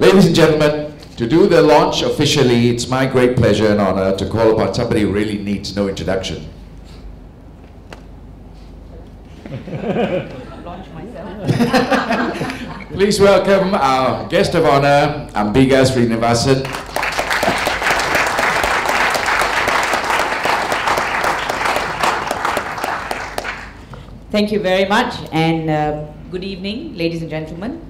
Ladies and gentlemen, to do the launch officially, it's my great pleasure and honor to call upon somebody who really needs no introduction. Launch myself. Please welcome our guest of honor, Ambiga Srinivasan. Thank you very much, and good evening, ladies and gentlemen.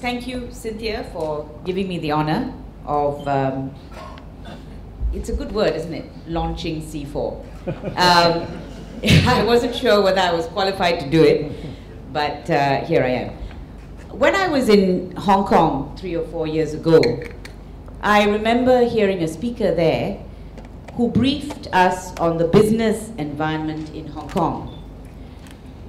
Thank you, Cynthia, for giving me the honor of, it's a good word, isn't it? Launching C4. I wasn't sure whether I was qualified to do it, but here I am. When I was in Hong Kong 3 or 4 years ago, I remember hearing a speaker there who briefed us on the business environment in Hong Kong.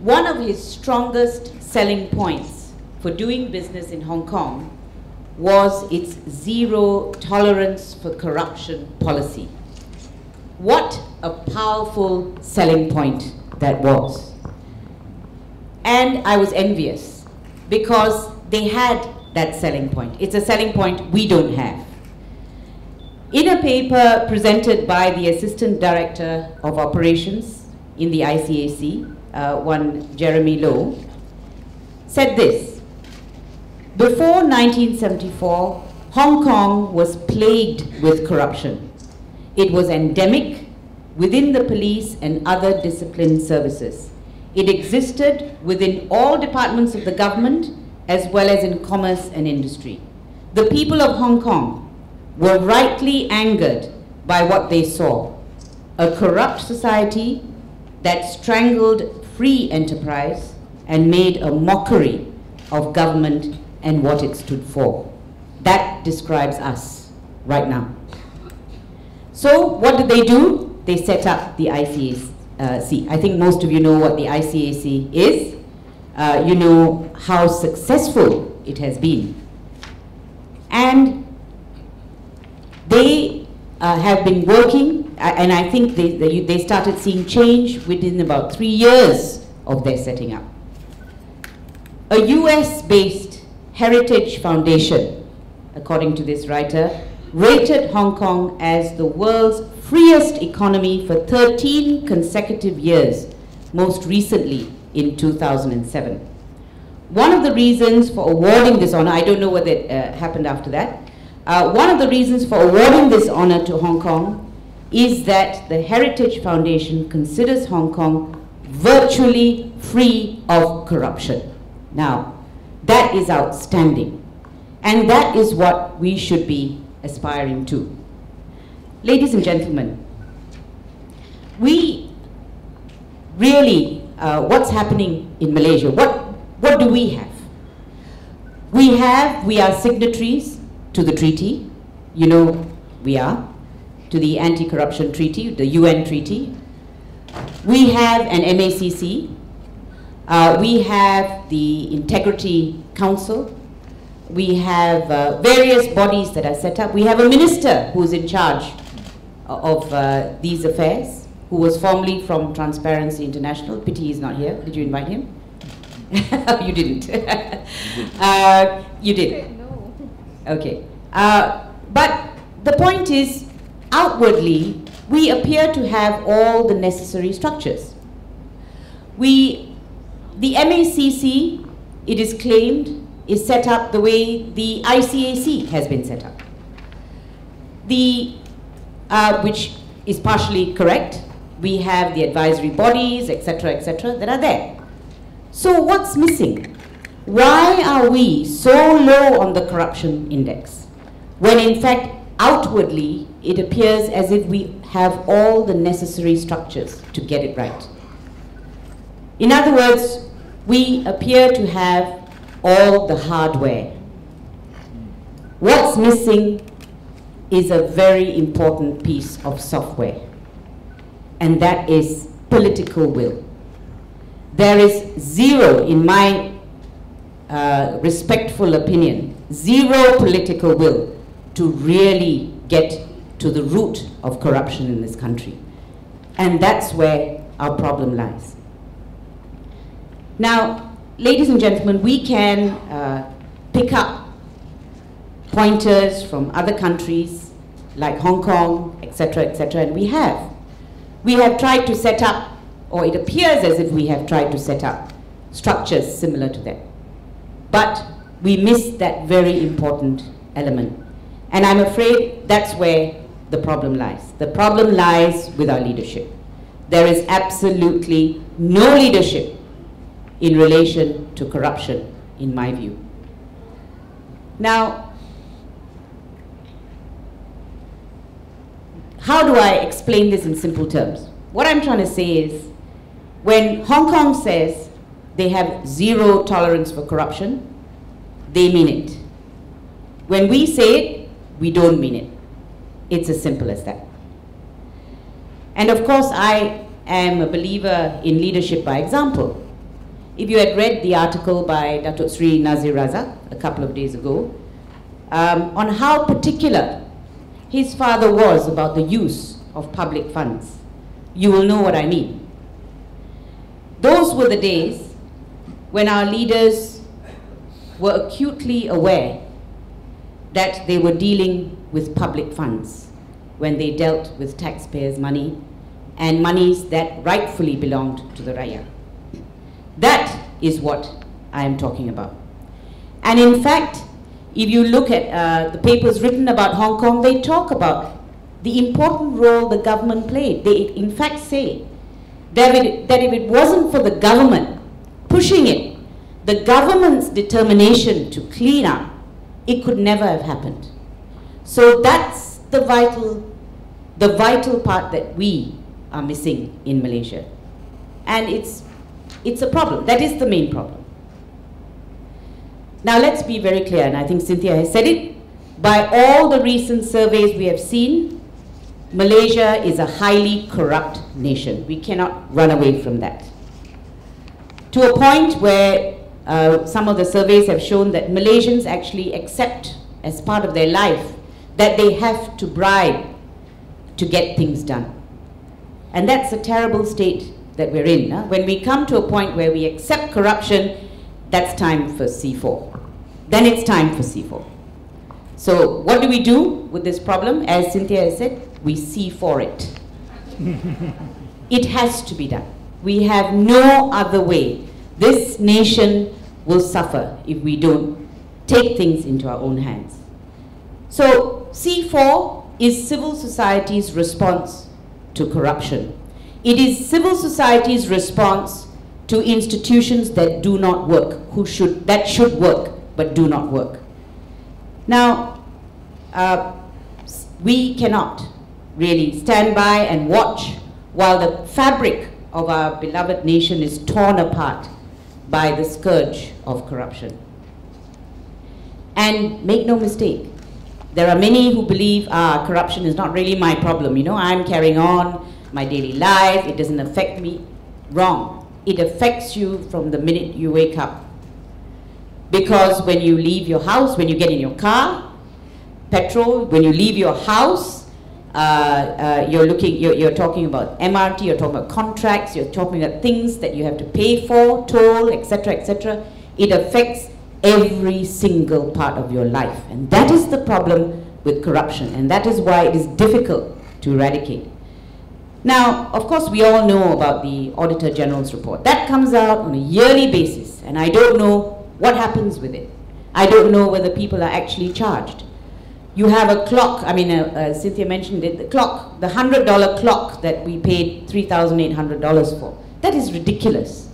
One of his strongest selling points for doing business in Hong Kong was its zero tolerance for corruption policy. What a powerful selling point that was. And I was envious because they had that selling point. It's a selling point we don't have. In a paper presented by the Assistant Director of Operations in the ICAC, one Jeremy Lowe, said this: before 1974, Hong Kong was plagued with corruption. It was endemic within the police and other disciplined services. It existed within all departments of the government as well as in commerce and industry. The people of Hong Kong were rightly angered by what they saw: a corrupt society that strangled free enterprise and made a mockery of government and what it stood for. That describes us right now. So what did they do? They set up the ICAC. I think most of you know what the ICAC is. You know how successful it has been. And they have been working, and I think they started seeing change within about 3 years of their setting up. A US-based heritage foundation, according to this writer, rated Hong Kong as the world's freest economy for 13 consecutive years, most recently in 2007. One of the reasons for awarding this honor, I don't know whether it happened after that, one of the reasons for awarding this honor to Hong Kong is that the Heritage Foundation considers Hong Kong virtually free of corruption. Now, that is outstanding, and that is what we should be aspiring to. Ladies and gentlemen, we really, what's happening in Malaysia, what do we have? We are signatories to the treaty. You know we are, to the Anti-Corruption Treaty, the UN treaty. We have an MACC. We have the Integrity Council. We have various bodies that are set up. We have a minister who's in charge of these affairs, who was formerly from Transparency International. Pity he's not here. Did you invite him? You didn't. You did. No. Okay. But the point is, outwardly, we appear to have all the necessary structures. The MACC, it is claimed, is set up the way the ICAC has been set up. Which is partially correct. We have the advisory bodies, etc., that are there. So what's missing? Why are we so low on the corruption index, when in fact, outwardly, it appears as if we have all the necessary structures to get it right? In other words, we appear to have all the hardware. What's missing is a very important piece of software, and that is political will. There is zero, in my respectful opinion, zero political will to really get to the root of corruption in this country. And that's where our problem lies. Now, ladies and gentlemen, we can pick up pointers from other countries like Hong Kong, etc., and we have. We have tried to set up, or it appears as if we have tried to set up structures similar to that. But we miss that very important element. And I'm afraid that's where the problem lies. The problem lies with our leadership. There is absolutely no leadership in relation to corruption, in my view. Now, how do I explain this in simple terms? What I'm trying to say is, when Hong Kong says they have zero tolerance for corruption, they mean it. When we say it, we don't mean it. It's as simple as that. And of course, I am a believer in leadership by example. If you had read the article by Datuk Sri Nazir Razak a couple of days ago, on how particular his father was about the use of public funds, you will know what I mean. Those were the days when our leaders were acutely aware that they were dealing with public funds when they dealt with taxpayers' money and monies that rightfully belonged to the Raya. That is what I am talking about. And in fact, if you look at the papers written about Hong Kong, they talk about the important role the government played. They in fact say that if it wasn't for the government pushing it, the government's determination to clean up, it could never have happened. So that's the vital part that we are missing in Malaysia. And it's a problem. That is the main problem. Now let's be very clear, and I think Cynthia has said it, by all the recent surveys we have seen, Malaysia is a highly corrupt nation. We cannot run away from that. To a point where some of the surveys have shown that Malaysians actually accept as part of their life that they have to bribe to get things done. And that's a terrible state that we're in. Huh? When we come to a point where we accept corruption, that's time for C4. Then it's time for C4. So what do we do with this problem? As Cynthia has said, we C4 it. It has to be done. We have no other way. This nation will suffer if we don't take things into our own hands. So C4 is civil society's response to corruption. It is civil society's response to institutions that do not work, that should work, but do not work. Now, we cannot really stand by and watch while the fabric of our beloved nation is torn apart by the scourge of corruption. And make no mistake, there are many who believe, corruption is not really my problem. You know, I'm carrying on my daily life, it doesn't affect me. Wrong. It affects you from the minute you wake up. Because when you leave your house, when you get in your car, petrol, when you leave your house, you're talking about MRT, you're talking about contracts, you're talking about things that you have to pay for, toll, etc., etc. It affects every single part of your life. And that is the problem with corruption. And that is why it is difficult to eradicate. Now, of course, we all know about the Auditor General's report. That comes out on a yearly basis, and I don't know what happens with it. I don't know whether people are actually charged. You have a clock, I mean, Cynthia mentioned it, the clock, the $100 clock that we paid $3,800 for. That is ridiculous.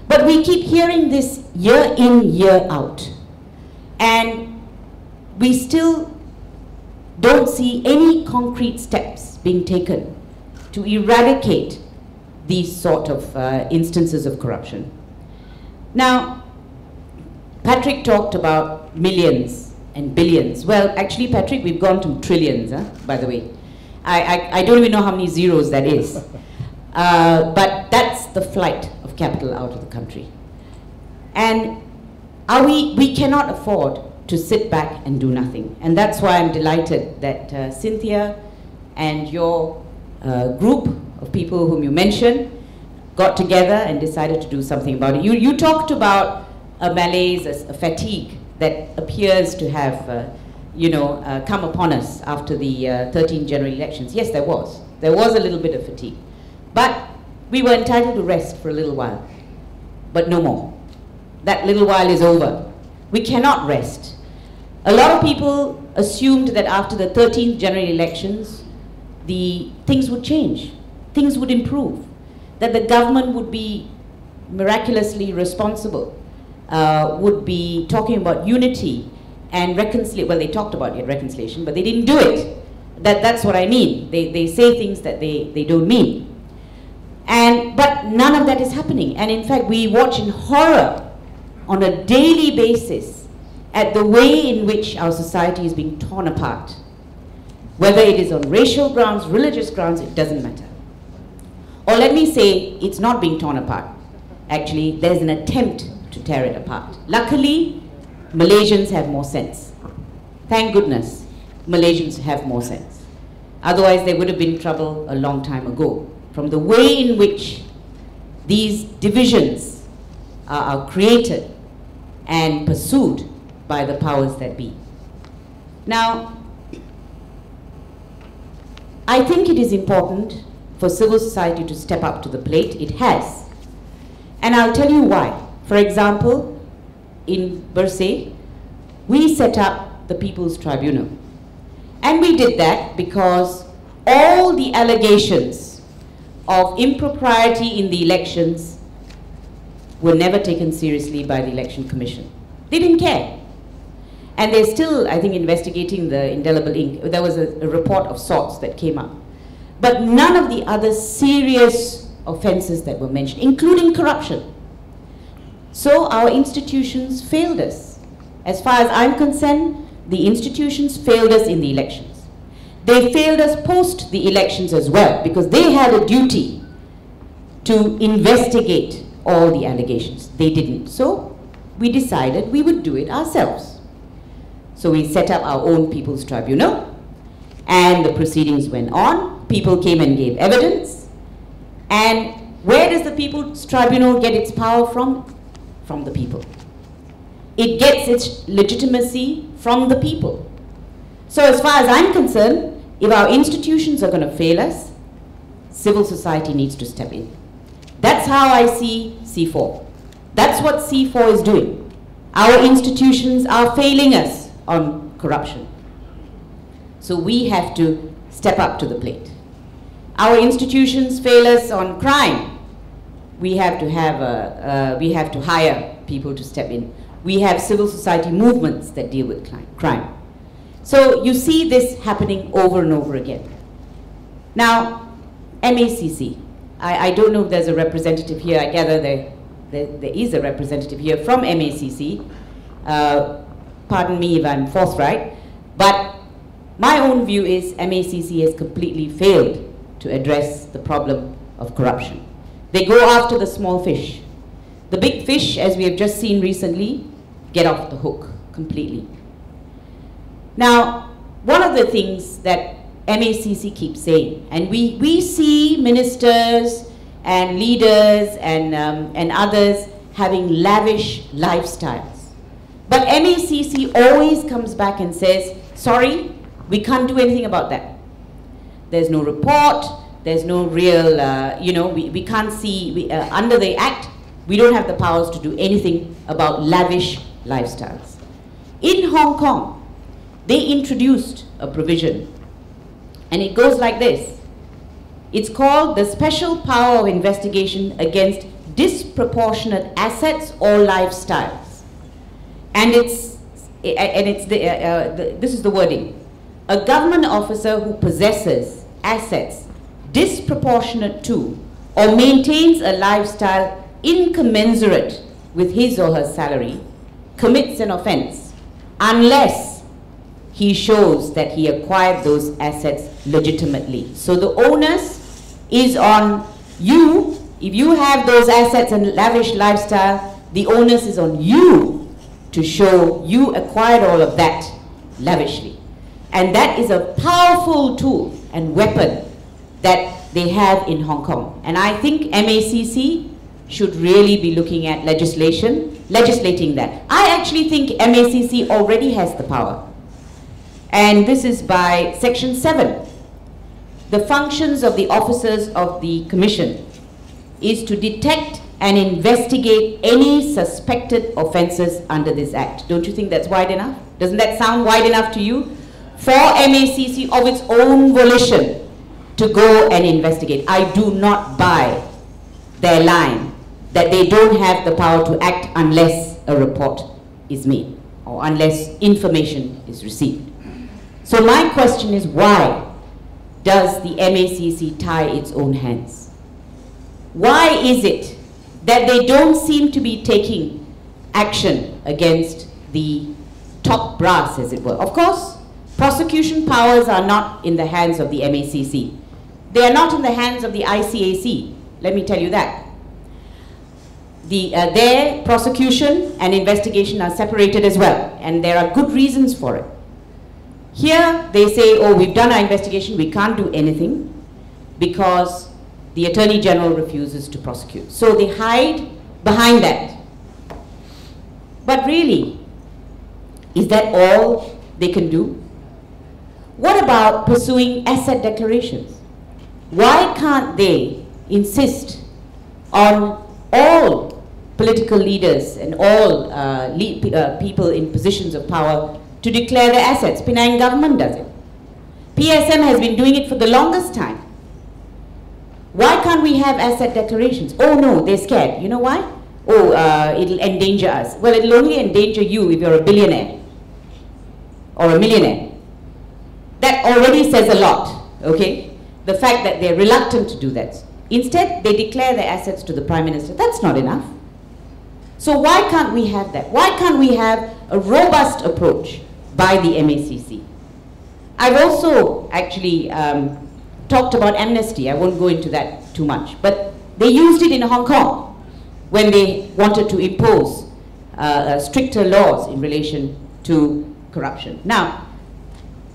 But we keep hearing this year in, year out. And we still don't see any concrete steps being taken to eradicate these sort of instances of corruption. Now, Patrick talked about millions and billions. Well, actually, Patrick, we've gone to trillions, by the way. I don't even know how many zeros that is. But that's the flight of capital out of the country. And we cannot afford to sit back and do nothing. And that's why I'm delighted that Cynthia and your group of people whom you mentioned got together and decided to do something about it. You talked about a malaise, a fatigue that appears to have come upon us after the 13 general elections. Yes, there was. There was a little bit of fatigue. But we were entitled to rest for a little while, but no more. That little while is over. We cannot rest. A lot of people assumed that after the 13th general elections, things would change, things would improve, that the government would be miraculously responsible, would be talking about unity and reconciliation. Well, they talked about reconciliation, but they didn't do it. That's what I mean. They say things that they don't mean. But none of that is happening. And in fact, we watch in horror on a daily basis at the way in which our society is being torn apart. Whether it is on racial grounds, religious grounds, it doesn't matter. Or let me say, it's not being torn apart. Actually, there's an attempt to tear it apart. Luckily, Malaysians have more sense. Thank goodness, Malaysians have more sense. Otherwise, they would have been in trouble a long time ago. From the way in which these divisions are created and pursued by the powers that be. Now, I think it is important for civil society to step up to the plate. It has. And I'll tell you why. For example, in Bersih, we set up the People's Tribunal. And we did that because all the allegations of impropriety in the elections were never taken seriously by the Election Commission. They didn't care. And they're still, I think, investigating the indelible ink. There was a report of sorts that came up. But none of the other serious offenses that were mentioned, including corruption. So our institutions failed us. As far as I'm concerned, the institutions failed us in the elections. They failed us post the elections as well, because they had a duty to investigate all the allegations. They didn't. So we decided we would do it ourselves. So we set up our own People's Tribunal, and the proceedings went on. People came and gave evidence. And where does the People's Tribunal get its power from? From the people. It gets its legitimacy from the people. So as far as I'm concerned, if our institutions are going to fail us, civil society needs to step in. That's how I see C4. That's what C4 is doing. Our institutions are failing us on corruption. So we have to step up to the plate. Our institutions fail us on crime. We have to hire people to step in. We have civil society movements that deal with crime. So you see this happening over and over again. Now, MACC. I don't know if there's a representative here. I gather there is a representative here from MACC. Pardon me if I'm forthright, but my own view is MACC has completely failed to address the problem of corruption. They go after the small fish. The big fish, as we have just seen recently, get off the hook completely. Now, one of the things that MACC keeps saying, and we see ministers and leaders and others having lavish lifestyles. But MACC always comes back and says, sorry, we can't do anything about that. There's no report, there's no real, we can't see, under the Act, we don't have the powers to do anything about lavish lifestyles. In Hong Kong, they introduced a provision, and it goes like this. It's called the Special Power of Investigation Against Disproportionate Assets or Lifestyles. And this is the wording. A government officer who possesses assets disproportionate to or maintains a lifestyle incommensurate with his or her salary commits an offense unless he shows that he acquired those assets legitimately. So the onus is on you. If you have those assets and lavish lifestyle, the onus is on you to show you acquired all of that lavishly. And that is a powerful tool and weapon that they have in Hong Kong. And I think MACC should really be looking at legislating that. I actually think MACC already has the power. And this is by Section 7. The functions of the officers of the Commission is to detect and investigate any suspected offences under this Act. Don't you think that's wide enough? Doesn't that sound wide enough to you? For MACC of its own volition to go and investigate. I do not buy their line that they don't have the power to act unless a report is made or unless information is received. So my question is, why does the MACC tie its own hands? Why is it that they don't seem to be taking action against the top brass, as it were? Of course, prosecution powers are not in the hands of the MACC. They are not in the hands of the ICAC, let me tell you that. Their prosecution and investigation are separated as well, and there are good reasons for it. Here they say, oh, we've done our investigation, we can't do anything because the Attorney General refuses to prosecute. So they hide behind that. But really, is that all they can do? What about pursuing asset declarations? Why can't they insist on all political leaders and all people in positions of power to declare their assets? Penang government does it. PSM has been doing it for the longest time. Why can't we have asset declarations? Oh no, they're scared. You know why? Oh, it'll endanger us. Well, it'll only endanger you if you're a billionaire or a millionaire. That already says a lot, okay? The fact that they're reluctant to do that. Instead, they declare their assets to the Prime Minister. That's not enough. So why can't we have that? Why can't we have a robust approach by the MACC? I've also actually talked about amnesty. I won't go into that too much. But they used it in Hong Kong when they wanted to impose stricter laws in relation to corruption. Now,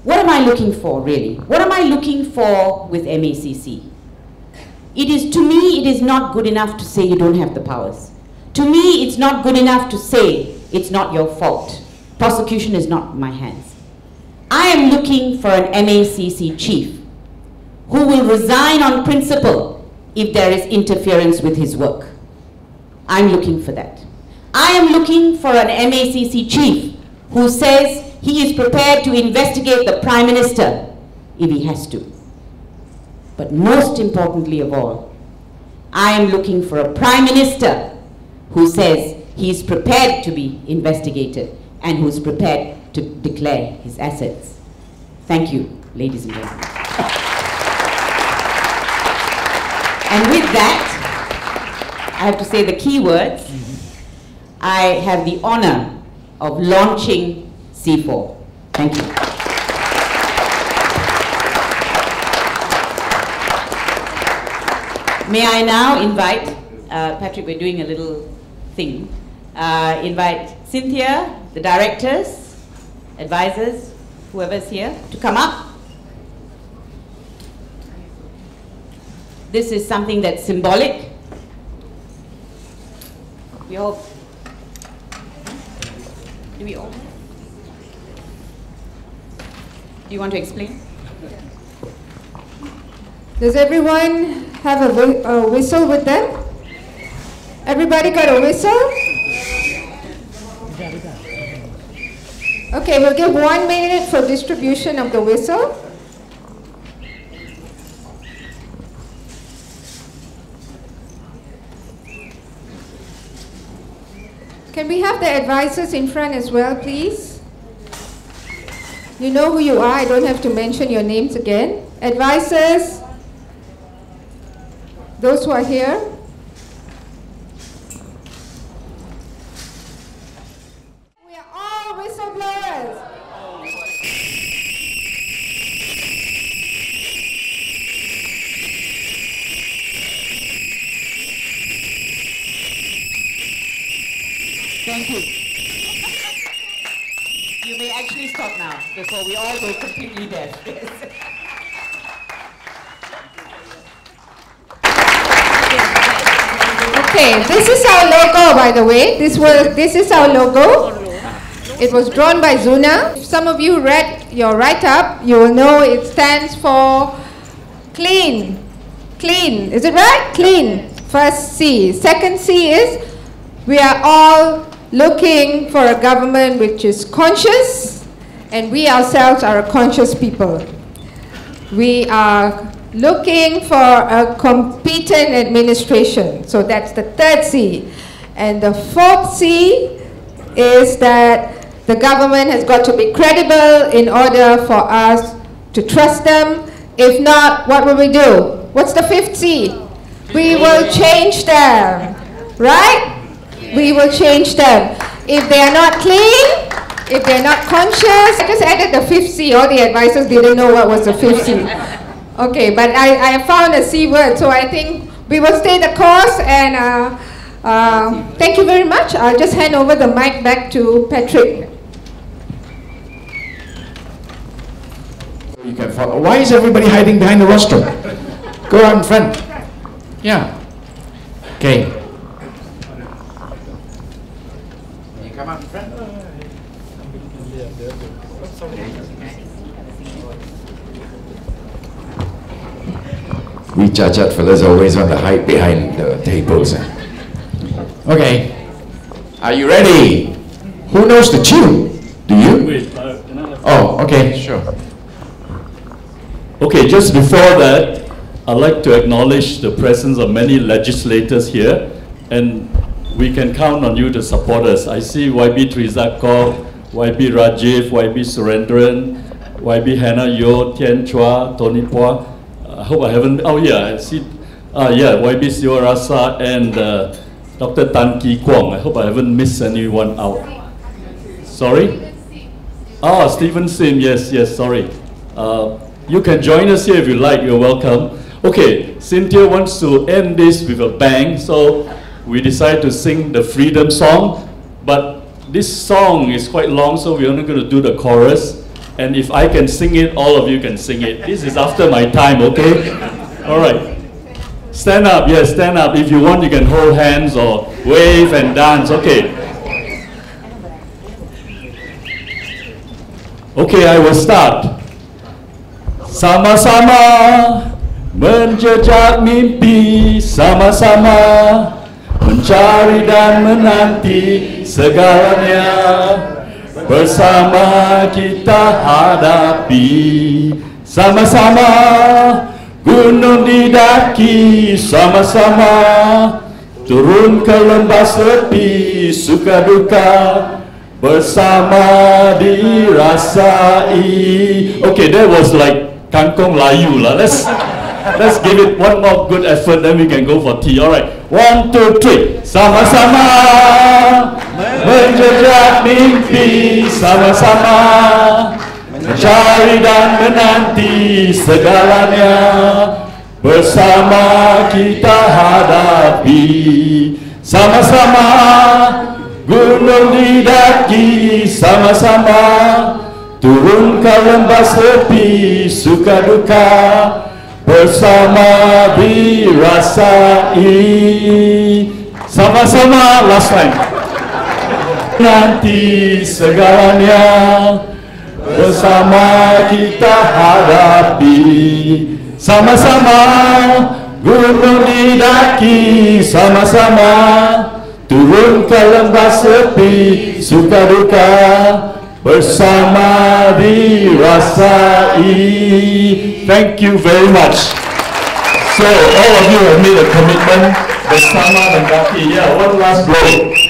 what am I looking for, really? What am I looking for with MACC? It is, to me, it is not good enough to say you don't have the powers. To me, it's not good enough to say it's not your fault. Prosecution is not in my hands. I am looking for an MACC chief who will resign on principle if there is interference with his work. I'm looking for that. I am looking for an MACC chief who says he is prepared to investigate the Prime Minister if he has to. But most importantly of all, I am looking for a Prime Minister who says he is prepared to be investigated and who is prepared to declare his assets. Thank you, ladies and gentlemen. And with that, I have to say the key words. I have the honor of launching C4. Thank you. May I now invite, Patrick, we're doing a little thing, invite Cynthia, the directors, advisors, whoever's here, to come up. This is something that's symbolic. We all, do we all? Do you want to explain? Does everyone have a whistle with them? Everybody got a whistle? Okay, we'll give 1 minute for distribution of the whistle. Can we have the advisors in front as well, please? You know who you are, I don't have to mention your names again. Advisors, those who are here. We are all whistleblowers. Thank you. You may actually stop now before we all go completely deaf. Okay, this is our logo, by the way. This is our logo. It was drawn by Zuna. If some of you read your write-up, you will know it stands for clean. Clean, is it right? Clean, first C. Second C is we are all looking for a government which is conscious, and we ourselves are a conscious people. We are looking for a competent administration. So that's the third C. And the fourth C is that the government has got to be credible in order for us to trust them. If not, what will we do? What's the fifth C? We will change them, right? We will change them. If they are not clean, if they're not conscious, I just added the fifth C. All the advisors didn't know what was the fifth C. Okay, but I found a C word, so I think we will stay the course, and thank you very much. I'll just hand over the mic back to Patrick. You can follow. Why is everybody hiding behind the rostrum? Go out in front. Yeah. Okay. You come out in front. We Jajat fellas always want to hide behind the tables. Okay. Are you ready? Who knows the tune? Do you? Oh, okay, sure. Okay, just before that, I'd like to acknowledge the presence of many legislators here, and we can count on you to support us. I see YB Trizakov, YB Rajiv, YB Surendran, YB Hannah Yo, Tian Chua, Tony Pua. I hope I haven't, oh yeah, I see, yeah, YB Siwarasa and Dr. Tan Ki Kwong. I hope I haven't missed anyone out. Sorry? Ah, Stephen Sim, yes, sorry. You can join us here if you like, you're welcome. Okay, Cynthia wants to end this with a bang, so we decided to sing the freedom song, but this song is quite long, so we're only going to do the chorus, and if I can sing it, all of you can sing it. This is after my time, okay? All right. Stand up, yes, stand up. If you want, you can hold hands or wave and dance, okay. Okay, I will start. Sama-sama menjejak mimpi, sama-sama mencari dan menanti segalanya. Bersama kita hadapi, sama-sama gunung didaki, sama-sama turun ke lembah sepi, suka duka bersama dirasai. Okay, that was like Kangkong Layu lah. Let's give it one more good effort, then we can go for tea. All right, 1, 2, 3. Sama-sama menjejak mimpi, sama-sama mencari dan menanti segalanya. Bersama kita hadapi, sama-sama gunung didaki, sama-sama turun ke lembah sepi, suka duka bersama dirasai. Sama-sama, last time. Nanti segalanya bersama kita hadapi, sama-sama gunung didaki, sama-sama turun ke lembah sepi, suka duka bersama dirasai. Thank you very much. So all of you have made a commitment. Bersama mendaki. Yeah, one last blow.